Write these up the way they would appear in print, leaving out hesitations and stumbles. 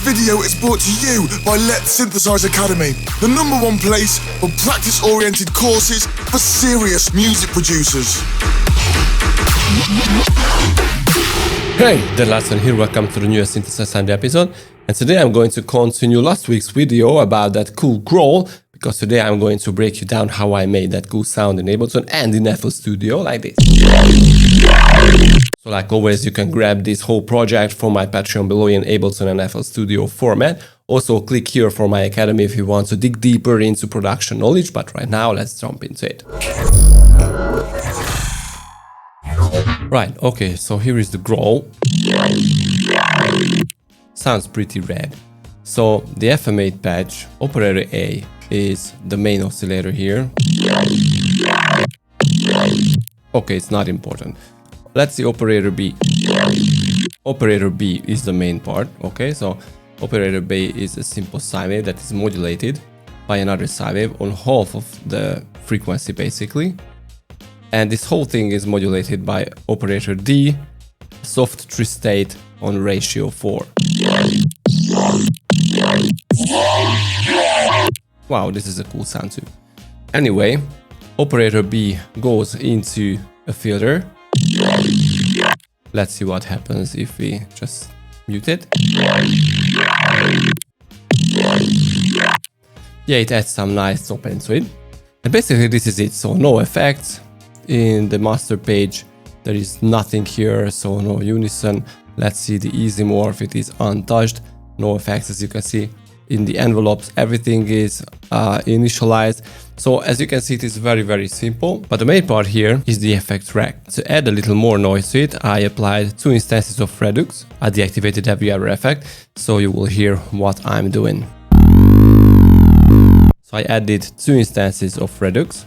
video is brought to you by Letsynthesize Academy, the #1 place for practice-oriented courses for serious music producers. Hey, the Latson here, welcome to the newest Synthesize Academy episode, and today I'm going to continue last week's video about that cool Growl, because today I'm going to break you down how I made that cool sound in Ableton and in FL Studio like this. So like always, you can grab this whole project from my Patreon below in Ableton and FL Studio format. Also click here for my academy if you want to dig deeper into production knowledge, but right now let's jump into it. Right, okay, so here is the Growl. Sounds pretty red. So the FM8 patch, operator A, is the main oscillator here. Okay, it's not important. Let's see operator B. Operator B is the main part, okay? So operator B is a simple sine wave that is modulated by another sine wave on half of the frequency basically. And this whole thing is modulated by operator D, soft tristate on ratio 4. Wow, this is a cool sound too. Anyway, operator B goes into a filter. Let's see what happens if we just mute it. Yeah, it adds some nice top end to it. And basically this is it, so no effects. In the master page there is nothing here, so no unison. Let's see the easy morph, it is untouched, no effects as you can see. In the envelopes everything is initialized. So as you can see, it is very simple, but the main part here is the effect rack. To add a little more noise to it, I applied 2 instances of Redux. I deactivated every other effect, so you will hear what I'm doing. So I added 2 instances of Redux.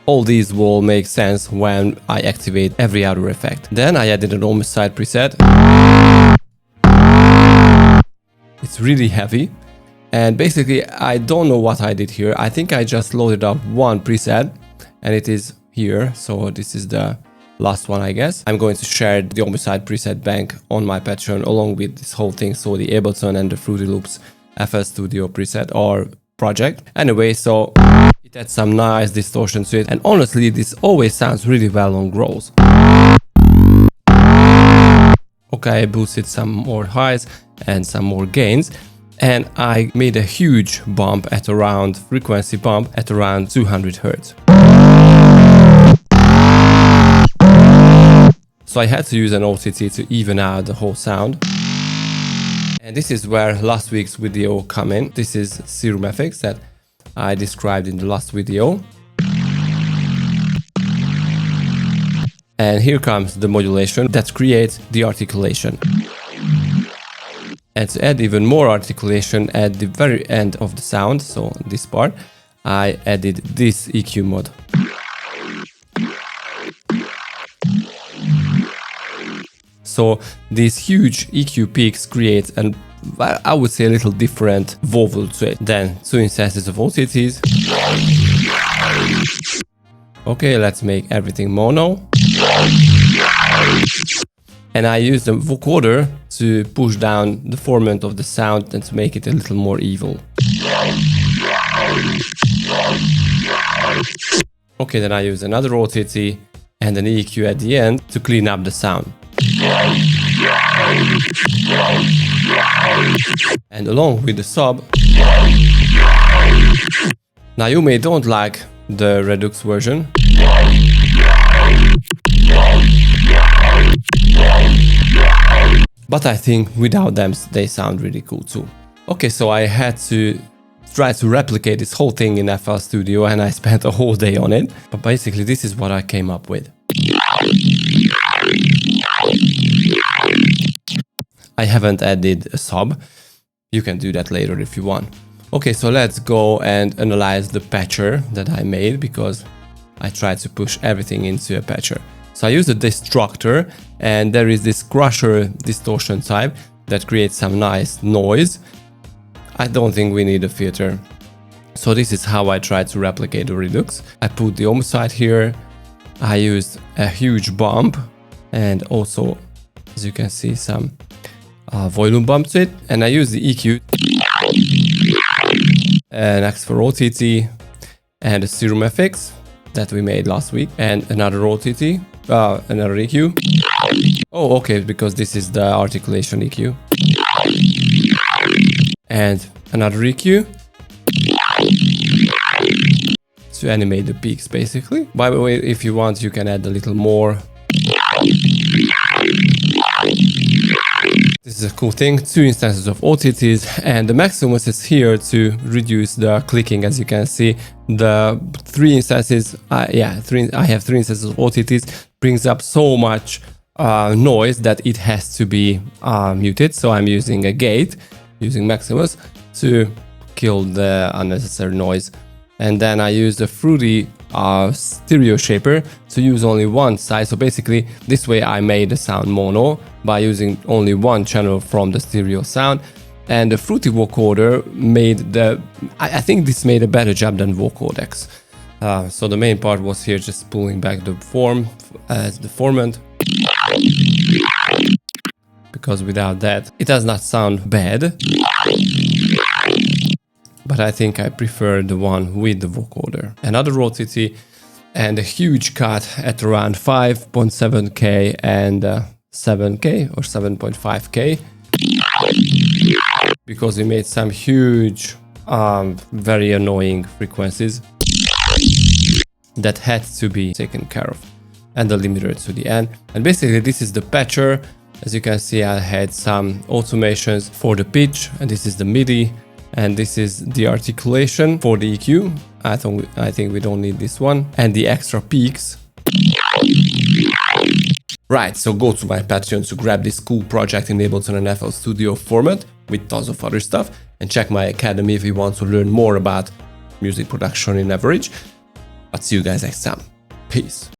All these will make sense when I activate every other effect. Then I added an homicide preset. It's really heavy. And basically, I don't know what I did here. I think I just loaded up one preset and it is here. So this is the last one, I guess. I'm going to share the homicide preset bank on my Patreon along with this whole thing. So the Ableton and the Fruity Loops FL Studio preset or project. Anyway, so it adds some nice distortion to it. And honestly, this always sounds really well on growls. Okay, I boosted some more highs and some more gains. And I made a huge bump at around, frequency bump at around 200 Hz. So I had to use an OTT to even out the whole sound. And this is where last week's video come in. This is SerumFX that I described in the last video. And here comes the modulation that creates the articulation. And to add even more articulation at the very end of the sound, so this part, I added this EQ mod. So these huge EQ peaks create an, I would say, a little different vocal to it. Then 2 instances of OTTs. Okay, let's make everything mono. And I use the vocoder to push down the formant of the sound and to make it a little more evil. Okay, then I use another OTT and an EQ at the end to clean up the sound. And along with the sub. Now you may don't like the Redux version. But I think without them they sound really cool too. Okay, so I had to try to replicate this whole thing in FL Studio and I spent a whole day on it. But basically this is what I came up with. I haven't added a sub. You can do that later if you want. Okay, so let's go and analyze the patcher that I made because I tried to push everything into a patcher. So I used a destructor and there is this crusher distortion type that creates some nice noise. I don't think we need a filter. So this is how I tried to replicate the Redux. I put the homicide here. I used a huge bump and also, as you can see, some volume bump to it, and I use the EQ, an xFer OTT, and a SerumFX that we made last week, and another OTT, another EQ. Oh, okay, because this is the articulation EQ. And another EQ to animate the peaks, basically. By the way, if you want, you can add a little more. This is a cool thing, 2 instances of OTTs, and the Maximus is here to reduce the clicking. As you can see, the 3 instances, I have 3 instances of OTTs, brings up so much noise that it has to be muted. So I'm using a gate, using Maximus to kill the unnecessary noise. And then I use the Fruity stereo shaper to use only one side. So basically, this way I made the sound mono by using only one channel from the stereo sound. And the Fruity vocoder made I think this made a better job than vocodex. So the main part was here just pulling back the form as the formant. Because without that, it does not sound bad. But I think I prefer the one with the vocoder. Another OTT and a huge cut at around 5.7K and 7K or 7.5K. Because we made some huge, very annoying frequencies that had to be taken care of. And the limiter to the end. And basically this is the patcher. As you can see, I had some automations for the pitch, and this is the MIDI. And this is the articulation for the EQ. I think we don't need this one. And the extra peaks. Right, so go to my Patreon to grab this cool project in Ableton and FL Studio format with tons of other stuff. And check my academy if you want to learn more about music production in average. I'll see you guys next time. Peace.